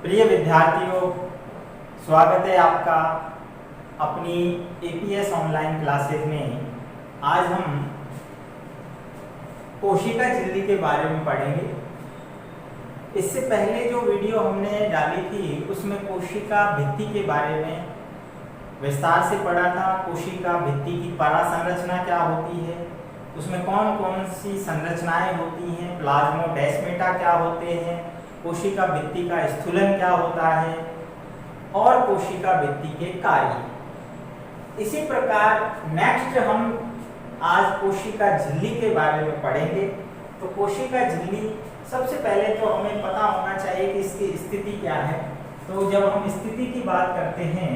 प्रिय विद्यार्थियों, स्वागत है आपका अपनी एपीएस ऑनलाइन क्लासेस में। आज हम कोशिका झिल्ली के बारे में पढ़ेंगे। इससे पहले जो वीडियो हमने डाली थी उसमें कोशिका भित्ति के बारे में विस्तार से पढ़ा था। कोशिका भित्ति की परासंरचना क्या होती है, उसमें कौन कौन सी संरचनाएं होती हैं, प्लाज्मोडेस्माटा क्या होते हैं, कोशिका भित्ति का स्थूलन क्या होता है और कोशिका भित्ति के कार्य। इसी प्रकार नेक्स्ट हम आज कोशिका झिल्ली के बारे में पढ़ेंगे। तो कोशिका झिल्ली सबसे पहले तो हमें पता होना चाहिए कि इसकी स्थिति क्या है। तो जब हम स्थिति की बात करते हैं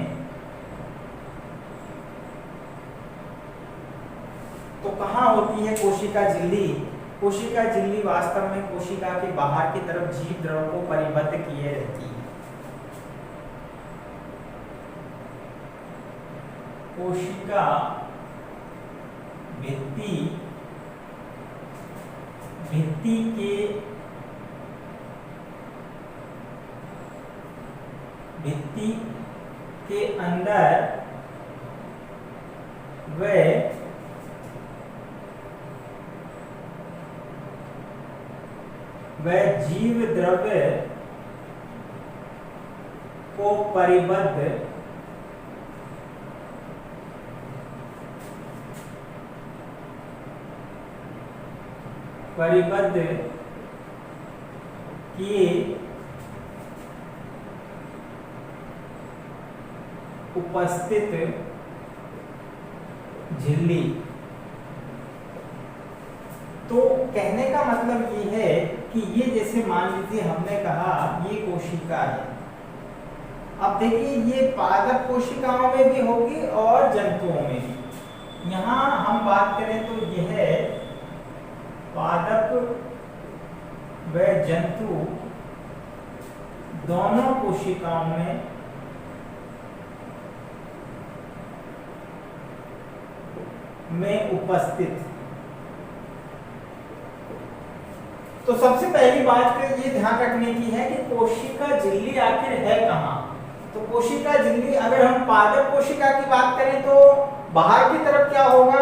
तो कहाँ होती है कोशिका झिल्ली? कोशिका झिल्ली वास्तव में कोशिका के बाहर की तरफ जीव द्रव को परिबद्ध किए रहती है। कोशिका भित्ति के अंदर वह जीव द्रव्य को परिबद्ध किए उपस्थित झिल्ली। तो कहने का मतलब ये है कि ये जैसे मान लीजिए हमने कहा ये कोशिका है। अब देखिए ये पादप कोशिकाओं में भी होगी और जंतुओं में भी। यहाँ हम बात करें तो यह पादप व जंतु दोनों कोशिकाओं में उपस्थित। तो सबसे पहली बात तो ये ध्यान रखने की है कि कोशिका झिल्ली आखिर है कहाँ। तो कोशिका झिल्ली अगर हम पादप कोशिका की बात करें तो बाहर की तरफ क्या होगा,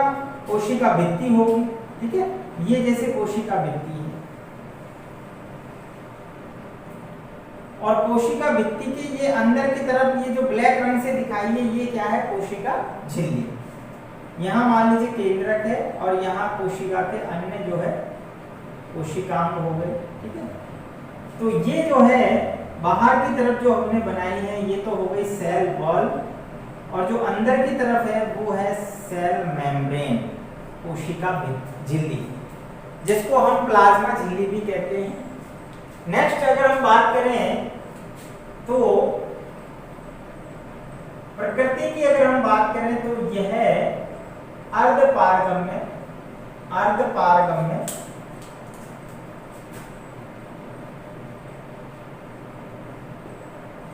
कोशिका भित्ति होगी। ठीक है, ये जैसे कोशिका भित्ति है और कोशिका भित्ति के ये अंदर की तरफ ये जो ब्लैक रंग से दिखाई है ये क्या है, कोशिका झिल्ली। यहाँ मान लीजिए केंद्रक है और यहाँ कोशिका के अन्य जो है कोशिकांग हो गए। ठीक है, तो ये जो है बाहर की तरफ जो हमने बनाई है ये तो हो गई सेल वॉल और जो अंदर की तरफ है वो है सेल मेम्ब्रेन, कोशिका झिल्ली, जिसको हम प्लाज्मा झिल्ली भी कहते हैं। नेक्स्ट अगर हम बात करें तो प्रकृति की अगर हम बात करें तो यह अर्धपारगम्य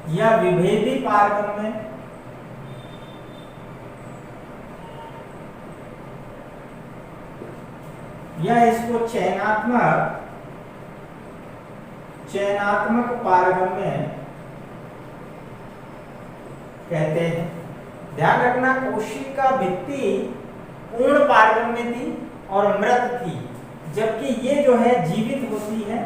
या विभेदी पारगम्य या इसको चयनात्मक पारगम्य कहते हैं। ध्यान रखना, कोशिका भित्ति पूर्ण पारगम्य थी और मृत थी, जबकि ये जो है जीवित होती है,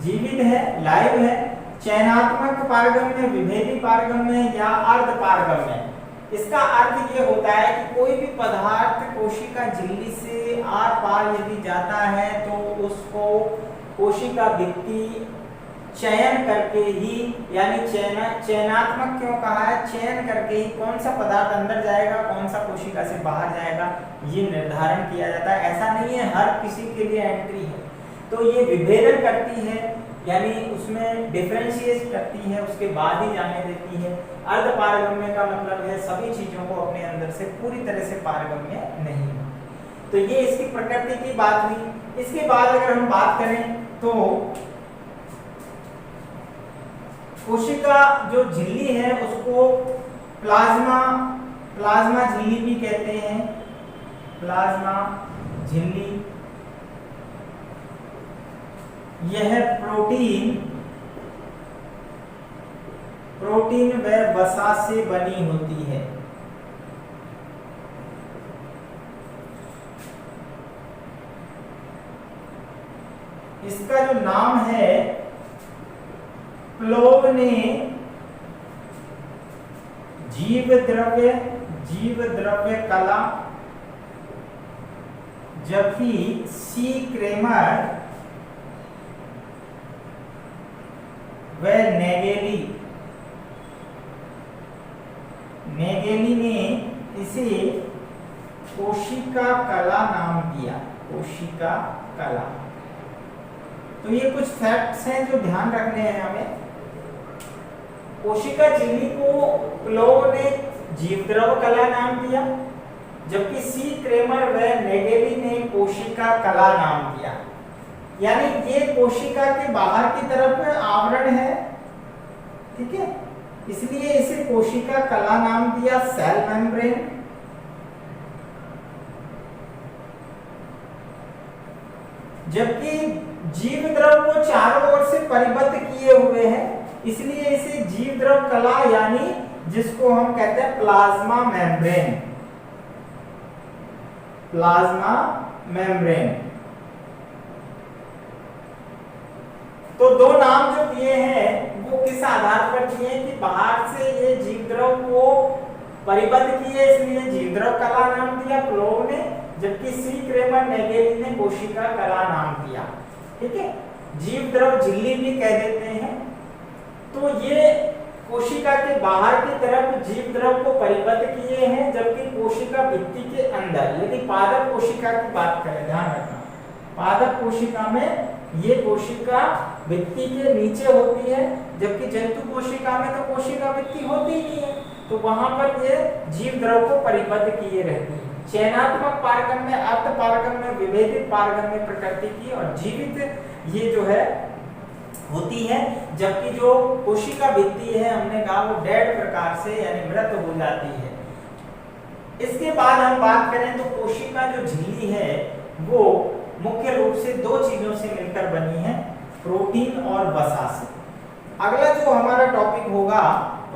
जीवित है, लाइव है। चयनात्मक पारगम्य, विभेदी पारगम्य या अर्ध पारगम्य। इसका अर्थ ये होता है कि कोई भी पदार्थ कोशिका झिल्ली से आर पार यदि जाता है तो उसको कोशिका भित्ति चयन करके ही, यानी चयनात्मक क्यों कहा है, चयन करके ही कौन सा पदार्थ अंदर जाएगा, कौन सा कोशिका से बाहर जाएगा, ये निर्धारण किया जाता है। ऐसा नहीं है हर किसी के लिए एंट्री है। तो ये विभेदन करती है, यानी उसमें डिफरेंशिएट करती है, उसके बाद ही जाने देती है। अर्ध पारगम्य का मतलब है सभी चीजों को अपने अंदर से पूरी तरह से पारगम्य नहीं। तो ये इसकी प्रकृति की बात हुई। इसके बाद अगर हम बात करें तो कोशिका जो झिल्ली है उसको प्लाज्मा झिल्ली भी कहते हैं। प्लाज्मा झिल्ली यह प्रोटीन व वसा से बनी होती है। इसका जो नाम है प्लोवने जीव द्रव्य कला, जबकि सी क्रेमर व नेगेली ने इसे कोशिका कला नाम दिया। कोशिका कला। तो ये कुछ फैक्ट्स हैं जो ध्यान रखने हैं हमें। कोशिका झिल्ली को प्लोव ने जीवद्रव कला नाम दिया, जबकि सी क्रेमर व नेगेली ने कोशिका कला नाम दिया। यानी ये कोशिका के बाहर की तरफ आवरण है, ठीक है, इसलिए इसे कोशिका कला नाम दिया, सेल मेम्ब्रेन। जबकि जीव द्रव को चारों ओर से परिबद्ध किए हुए हैं, इसलिए इसे जीव द्रव कला यानी जिसको हम कहते हैं प्लाज्मा मेम्ब्रेन। Plasma membrane. तो दो नाम जो दिए हैं वो किस आधार पर दिए हैं कि बाहर से ये जीवद्रव को परिबद्ध किए, इसलिए जीवद्रव कला नाम दिया प्लोव ने, जबकि सी क्रेमर नेगेली ने कोशिका कला नाम दिया। ठीक है, जीवद्रव झिल्ली भी कह देते हैं। तो ये कोशिका के बाहर की तरफ जीवद्रव को परिबद्ध किए हैं, जबकि कोशिका भित्ति के अंदर, यदि पादप कोशिका की बात करें, ध्यान रखना, पादप कोशिका में ये कोशिका भित्ति के नीचे होती है, जबकि जंतु कोशिका में तो कोशिका भित्ति होती ही नहीं है, तो वहां पर ये जीवद्रव को परिबद्ध किए रहती है। चयनात्मक पारगम में, अर्ध पारगम में, विभेदित पारगम में प्रकृति की, और जीवित ये जो है होती है, जबकि जो कोशिका भित्ति है हमने कहा वो डेड प्रकार से यानी मृत हो जाती है। इसके बाद हम बात करें तो कोशिका जो झिल्ली है वो मुख्य रूप से दो चीजों से मिलकर बनी है, प्रोटीन और वसा से। अगला जो हमारा टॉपिक होगा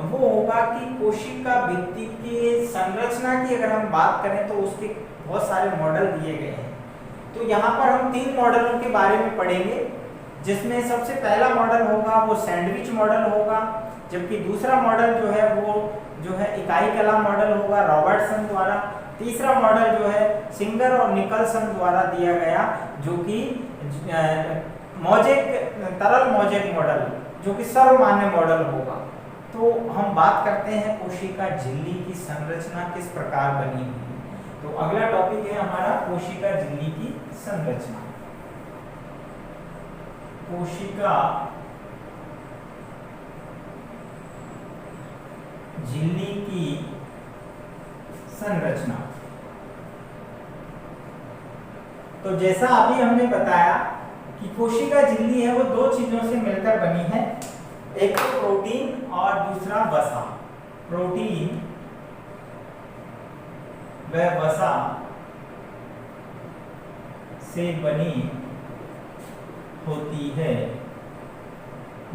वो होगा कि कोशिका भित्ति की संरचना की अगर हम बात करें तो उसके बहुत सारे मॉडल दिए गए हैं। तो यहाँ पर हम 3 मॉडलों के बारे में पढ़ेंगे, जिसमें सबसे पहला मॉडल होगा वो सैंडविच मॉडल होगा, जबकि दूसरा मॉडल जो है वो जो है इकाई कला मॉडल होगा रॉबर्टसन द्वारा। तीसरा मॉडल जो है सिंगर और निकलसन द्वारा दिया गया, जो कि तरल मौजेक मॉडल, जो कि सर्वमान्य मॉडल होगा। तो हम बात करते हैं कोशिका झिल्ली की संरचना किस प्रकार बनी हुई है। तो अगला टॉपिक है हमारा कोशिका झिल्ली की संरचना। कोशिका झिल्ली की संरचना। तो जैसा अभी हमने बताया कि कोशिका झिल्ली है वो दो चीजों से मिलकर बनी है, एक तो प्रोटीन और दूसरा वसा। प्रोटीन व वसा से बनी होती है,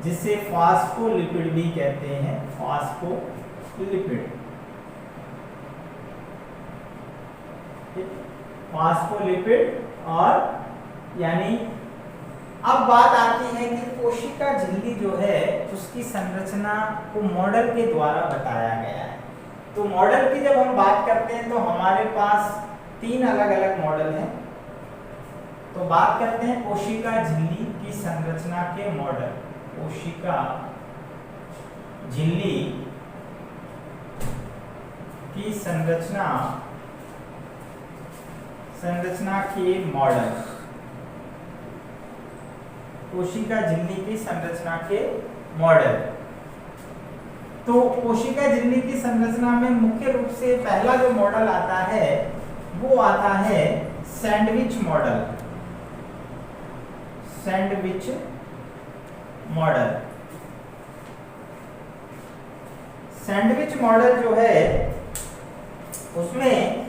जिसे फास्फोलिपिड भी कहते हैं, फास्फोलिपिड। फास्फोलिपिड। और यानी अब बात आती है कि कोशिका झिल्ली जो है उसकी संरचना को मॉडल के द्वारा बताया गया है। तो मॉडल की जब हम बात करते हैं तो हमारे पास 3 अलग अलग मॉडल हैं। तो बात करते हैं कोशिका झिल्ली की संरचना के मॉडल। कोशिका झिल्ली की संरचना के मॉडल। कोशिका झिल्ली की संरचना के मॉडल। तो कोशिका झिल्ली की संरचना में मुख्य रूप से पहला जो मॉडल आता है वो आता है sandwich model. Sandwich model. Sandwich model जो है उसमें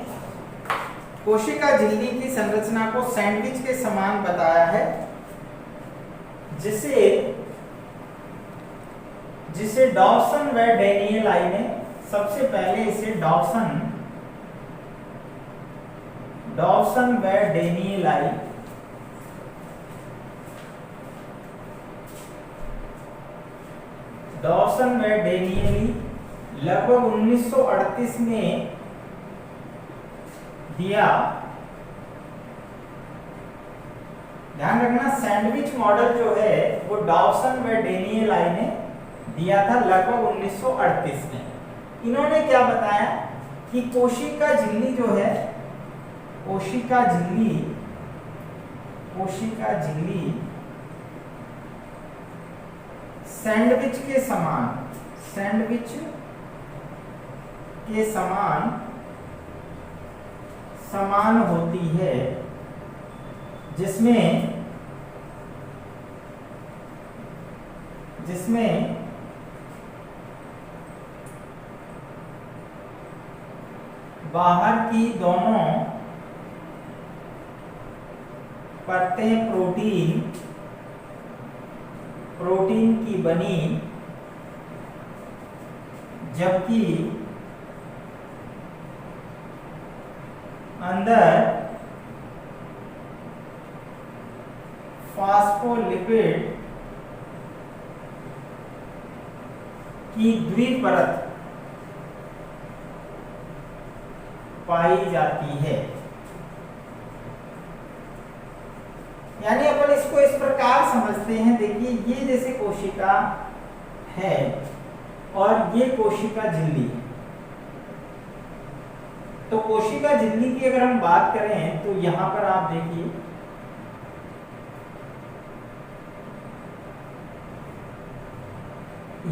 कोशिका झिल्ली की संरचना को सैंडविच के समान बताया है। जिसे डॉवसन व डैनियल आई ने सबसे पहले इसे डॉवसन व डैनियल आई डॉवसन व डैनियली लगभग 1938 में दिया। ध्यान रखना सैंडविच मॉडल जो है वो डॉवसन व डैनियल आई ने दिया था लगभग 1938 में। इन्होंने क्या बताया कि कोशिका झिल्ली जो है, कोशिका झिल्ली सैंडविच के समान होती है, जिसमें बाहर की दोनों परतें प्रोटीन की बनी, जबकि अंदर फास्फोलिपिड की द्विपरत पाई जाती है। यानी अपन इसको इस प्रकार समझते हैं, देखिए ये जैसे कोशिका है और ये कोशिका झिल्ली है। तो कोशिका झिल्ली की अगर हम बात करें तो यहां पर आप देखिए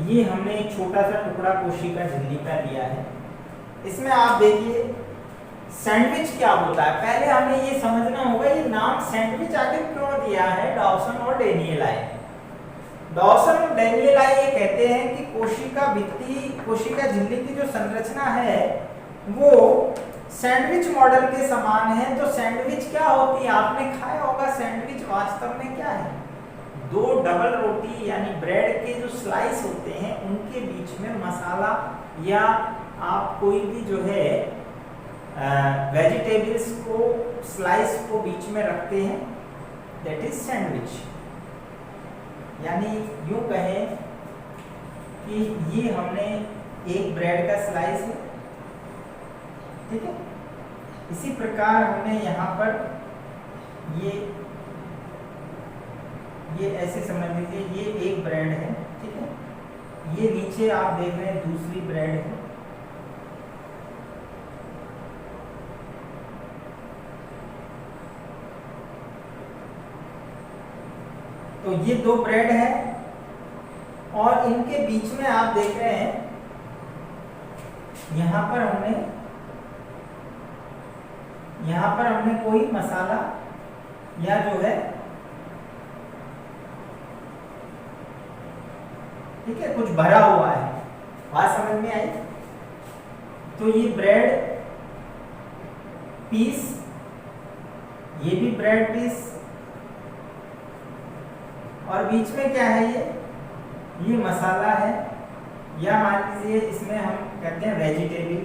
ये हमने एक छोटा सा टुकड़ा कोशिका झिल्ली का लिया है। इसमें आप देखिए सैंडविच क्या होता है, पहले हमें ये समझना होगा ये नाम सैंडविच आखिर क्यों दिया है डॉवसन और डैनियल आई। डॉवसन और डैनियल आई ये कहते हैं कि कोशिका झिल्ली की जो संरचना है वो सैंडविच मॉडल के समान है। तो सैंडविच क्या होती है, आपने खाया होगा। सैंडविच वास्तव में क्या है, दो डबल रोटी यानी ब्रेड के जो स्लाइस होते हैं उनके बीच में मसाला या आप कोई भी जो है वेजिटेबल्स को स्लाइस को बीच में रखते हैं, दैट इज सैंडविच। यानी यूं कहें कि ये हमने एक ब्रेड का स्लाइस है, ठीक है। इसी प्रकार हमने यहाँ पर ये ऐसे समझ लीजिए ये एक ब्रेड है, ठीक है। ये नीचे आप देख रहे हैं दूसरी ब्रेड है। तो ये दो ब्रेड है और इनके बीच में आप देख रहे हैं यहां पर हमने कोई मसाला या जो है, ठीक है, कुछ भरा हुआ है। बात समझ में आई। तो ये ब्रेड पीस, ये भी ब्रेड पीस और बीच में क्या है, ये मसाला है या मान लीजिए इसमें हम कहते हैं वेजिटेबल।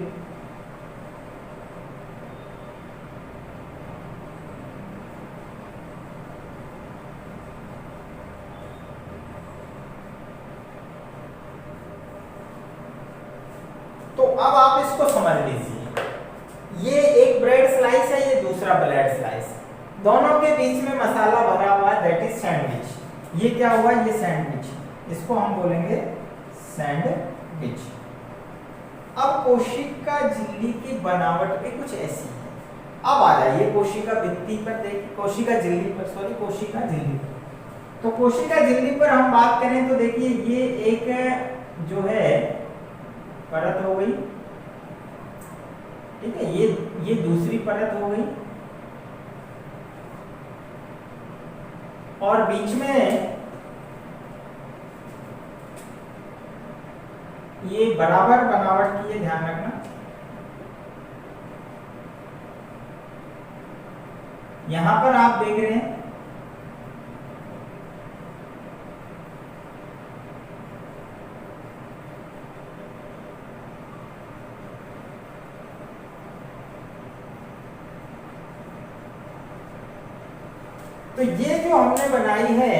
तो अब आप इसको समझ लीजिए, ये एक ब्रेड स्लाइस है, ये दूसरा ब्रेड स्लाइस, दोनों के बीच में मसाला भरा हुआ है, दैट इज सैंडविच। ये क्या हुआ, ये सैंडविच, इसको हम बोलेंगे सैंडविच। अब कोशिका झिल्ली की बनावट भी कुछ ऐसी है। अब आ जाइए कोशिका भित्ति पर, देखिए कोशिका झिल्ली पर, सॉरी कोशिका झिल्ली। तो कोशिका झिल्ली पर हम बात करें तो देखिए ये एक जो है परत हो गई, ठीक है, ये दूसरी परत हो गई और बीच में ये बराबर बनावट की है, ध्यान रखना। यहां पर आप देख रहे हैं तो ये जो हमने बनाई है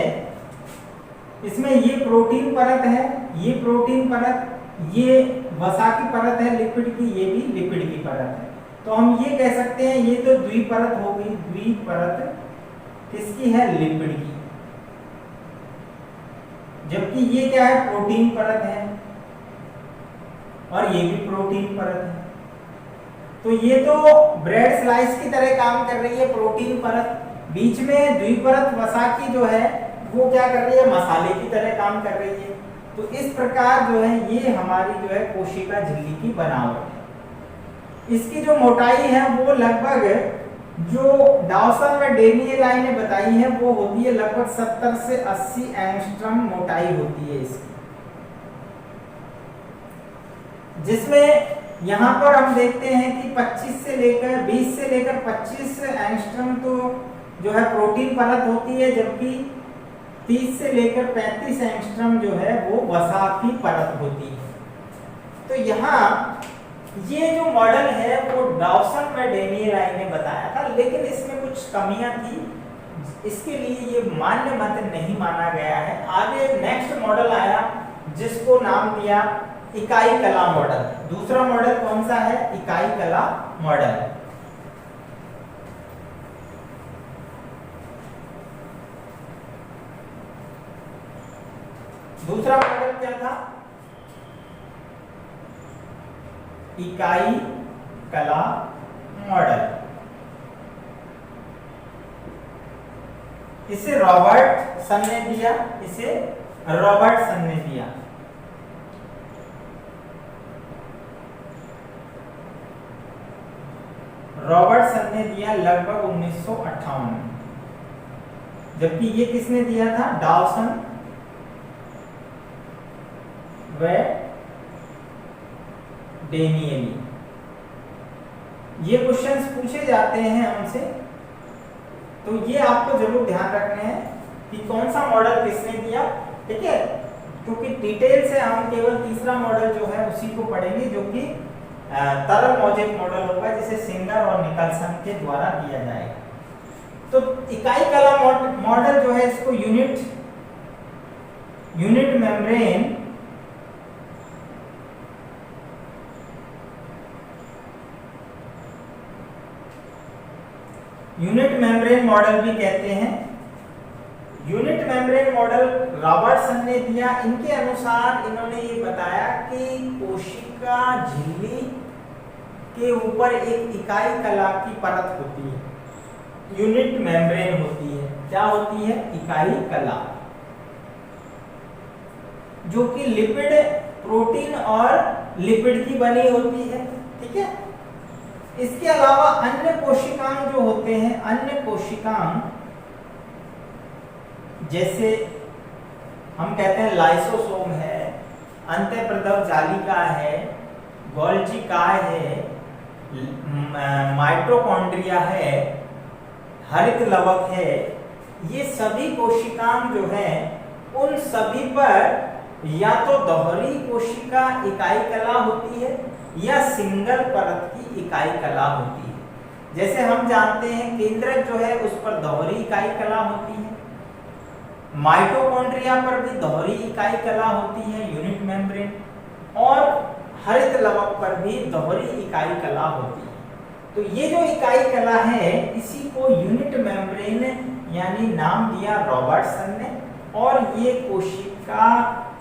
इसमें ये प्रोटीन परत है, ये प्रोटीन परत, ये वसा की परत है लिपिड की, ये भी लिपिड की परत है। तो हम ये कह सकते हैं ये तो द्विपरत होगी, द्विपरत किसकी है, लिपिड की, जबकि ये क्या है, प्रोटीन परत है और ये भी प्रोटीन परत है। तो ये तो ब्रेड स्लाइस की तरह काम कर रही है प्रोटीन परत, बीच में द्विपरत वसा की जो है वो क्या कर रही है, मसाले की तरह काम कर रही है। तो इस प्रकार जो है ये हमारी जो है कोशिका झिल्ली की बनावट है। इसकी जो मोटाई है वो लगभग, जो डाउसन और डेनियल ने बताई है वो होती है लगभग 70 से 80 एंगस्ट्रम मोटाई होती है इसकी, जिसमें यहाँ पर हम देखते हैं कि 20 से लेकर 25 एंगस्ट्रम तो जो है प्रोटीन परत होती है, जबकि 30 से लेकर 35 एंगस्ट्रम जो है वो वसा की परत होती है। तो यहाँ ये जो मॉडल है वो डाउसन व डेनियल ने बताया था, लेकिन इसमें कुछ कमियां थी, इसके लिए ये मान्य मत नहीं माना गया है। आगे नेक्स्ट मॉडल आया जिसको नाम दिया इकाई कला मॉडल। दूसरा मॉडल कौन सा है, इकाई कला मॉडल। दूसरा मॉडल क्या था, इकाई कला मॉडल। इसे रॉबर्टसन ने दिया, इसे रॉबर्टसन ने दिया। रॉबर्टसन ने दिया लगभग 1958 में, जबकि ये किसने दिया था, डाउसन व डेनियली। ये क्वेश्चंस पूछे जाते हैं हमसे, तो ये आपको जरूर ध्यान रखने हैं कि कौन सा मॉडल किसने दिया, ठीक है, क्योंकि डिटेल से हम केवल तीसरा मॉडल जो है उसी को पढ़ेंगे, जो कि तरल मौजिक मॉडल होगा, जिसे सिंगर और निकलसन के द्वारा दिया जाएगा। तो इकाई कला मॉडल जो है इसको यूनिट मेम्ब्रेन मॉडल भी कहते हैं। यूनिट मेम्ब्रेन मॉडल रॉबर्टसन ने दिया। इनके अनुसार इन्होंने ये बताया कि कोशिका झिल्ली के ऊपर एक इकाई कला की परत होती है, यूनिट मेम्ब्रेन होती है। क्या होती है, इकाई कला, जो कि लिपिड, प्रोटीन और लिपिड की बनी होती है, ठीक है। इसके अलावा अन्य कोशिकांग जो होते हैं, अन्य कोशिकांग जैसे हम कहते हैं लाइसोसोम है, अंतःप्रदव जालिका है, गोल्जी काय है, माइटोकॉन्ड्रिया है, हरित लवक है, ये सभी कोशिकांग जो है उन सभी पर या तो दोहरी कोशिका इकाई कला होती है या सिंगल परत की इकाई कला होती है। जैसे हम जानते हैं केंद्रक जो है उस पर दोहरी इकाई कला होती है, माइटोकॉन्ड्रिया पर भी दोहरी इकाई कला होती है, यूनिट मेम्ब्रेन, और हरित लवक पर भी दोहरी इकाई कला होती है। तो ये जो इकाई कला है इसी को यूनिट मेम्ब्रेन यानी नाम दिया रॉबर्टसन ने। और ये कोशिका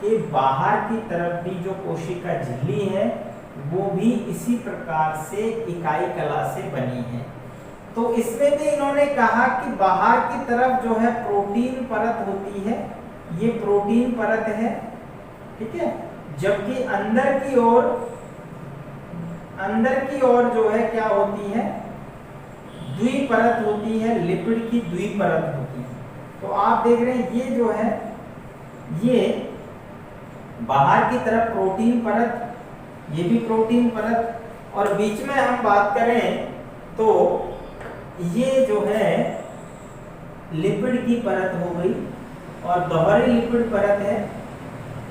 के बाहर की तरफ भी जो कोशिका झिल्ली है वो भी इसी प्रकार से इकाई कला से बनी है। तो इसमें भी इन्होंने कहा कि बाहर की तरफ जो है प्रोटीन परत होती है, ये प्रोटीन परत है, ठीक है, जबकि अंदर की ओर जो है क्या होती है, द्विपरत होती है, लिपिड की द्विपरत होती है। तो आप देख रहे हैं ये जो है ये बाहर की तरफ प्रोटीन परत, ये भी प्रोटीन परत, और बीच में हम बात करें तो ये जो है लिपिड की परत हो गई और दोहरी लिपिड परत है।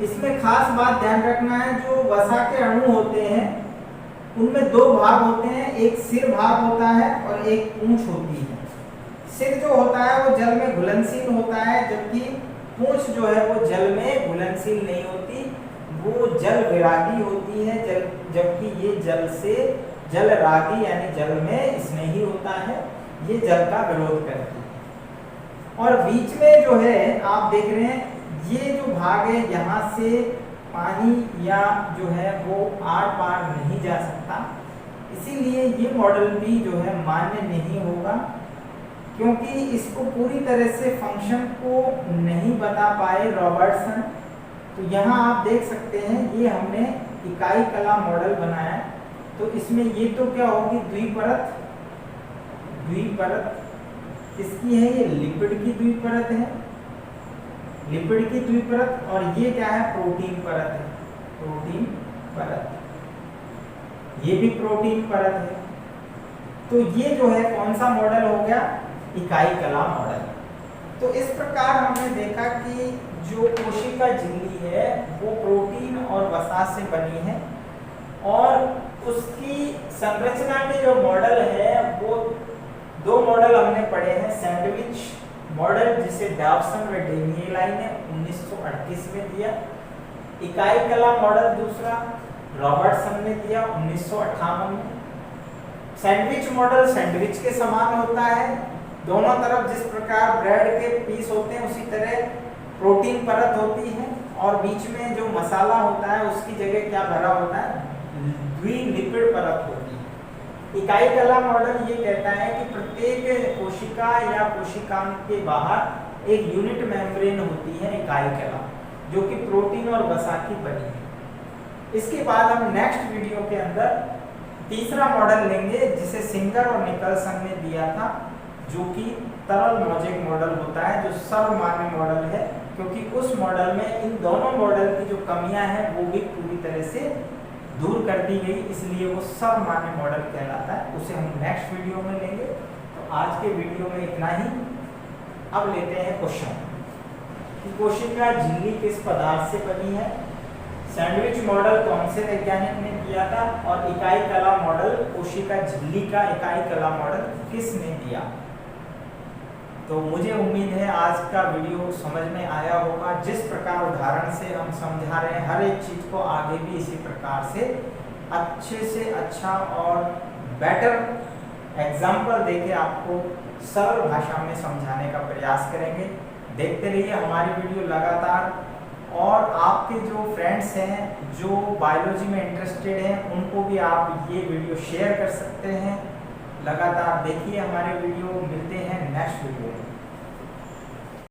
इसमें खास बात ध्यान रखना है, जो वसा के अणु होते हैं उनमें दो भाग होते हैं, एक सिर भाग होता है और एक पूंछ होती है। सिर जो होता है वो जल में घुलनशील होता है, जबकि पूंछ जो है वो जल में घुलनशील नहीं होती, वो जल विरागी होती है, जबकि ये जल से जल रागी यानी जल में स्नेही होता है, ये जल का विरोध करती है। और बीच में जो है आप देख रहे हैं ये जो भाग है यहाँ से पानी या जो है वो आर पार नहीं जा सकता, इसीलिए ये मॉडल भी जो है मान्य नहीं होगा, क्योंकि इसको पूरी तरह से फंक्शन को नहीं बता पाए रॉबर्टसन। तो यहाँ आप देख सकते हैं ये हमने इकाई कला मॉडल बनाया, तो इसमें ये तो क्या होगी द्विपरत, किसकी है ये लिपिड की द्विपरत है, लिपिड की द्विपरत, और ये क्या है प्रोटीन परत है, प्रोटीन परत, ये भी प्रोटीन परत है। तो ये जो है कौन सा मॉडल हो गया, इकाई कला मॉडल। तो इस प्रकार हमने देखा कि जो कोशिका झिल्ली है वो प्रोटीन और वसा से बनी है, और उसकी संरचना के जो मॉडल है वो दो मॉडल हमने पढ़े हैं, सैंडविच मॉडल जिसे डॉवसन व डेनियलाइन ने 1938 में दिया, इकाई कला मॉडल दूसरा रॉबर्टसन ने दिया 1958 में। सैंडविच मॉडल सैंडविच के समान होता है, दोनों तरफ जिस प्रकार ब्रेड के पीस होते हैं उसी तरह प्रोटीन परत होती है, और बीच में जो मसाला होता है उसकी जगह क्या भरा होता है, द्विलिपिड परत होती है। इकाई कला मॉडल ये कहता है कि प्रत्येक कोशिका या कोशिकांग के बाहर एक यूनिट मेम्ब्रेन होती है इकाई कला, जो कि प्रोटीन और वसा की बनी है। इसके बाद हम नेक्स्ट वीडियो के अंदर तीसरा मॉडल लेंगे जिसे सिंगर और निकलसन ने दिया था, जो कि तरल मौजिक मॉडल होता है, जो सर्वमान्य मॉडल है, क्योंकि उस मॉडल में इन दोनों मॉडल की जो कमियां हैं वो भी पूरी तरह से दूर कर दी गई, इसलिए वो सर्वमान्य मॉडल कहलाता है। उसे हम नेक्स्ट वीडियो में लेंगे। तो आज के वीडियो में इतना ही। अब लेते हैं क्वेश्चन कि कोशिका झिल्ली किस पदार्थ से बनी है, सैंडविच मॉडल कौन से वैज्ञानिक ने किया था, और इकाई कला मॉडल कोशिका झिल्ली का इकाई कला मॉडल किसने दिया। तो मुझे उम्मीद है आज का वीडियो समझ में आया होगा। जिस प्रकार उदाहरण से हम समझा रहे हैं हर एक चीज को आगे भी इसी प्रकार से अच्छे से अच्छा और बेटर एग्जाम्पल देके आपको सरल भाषा में समझाने का प्रयास करेंगे। देखते रहिए हमारी वीडियो लगातार, और आपके जो फ्रेंड्स हैं जो बायोलॉजी में इंटरेस्टेड हैं उनको भी आप ये वीडियो शेयर कर सकते हैं। लगातार देखिए हमारे वीडियो, मिलते हैं नेक्स्ट वीडियो में।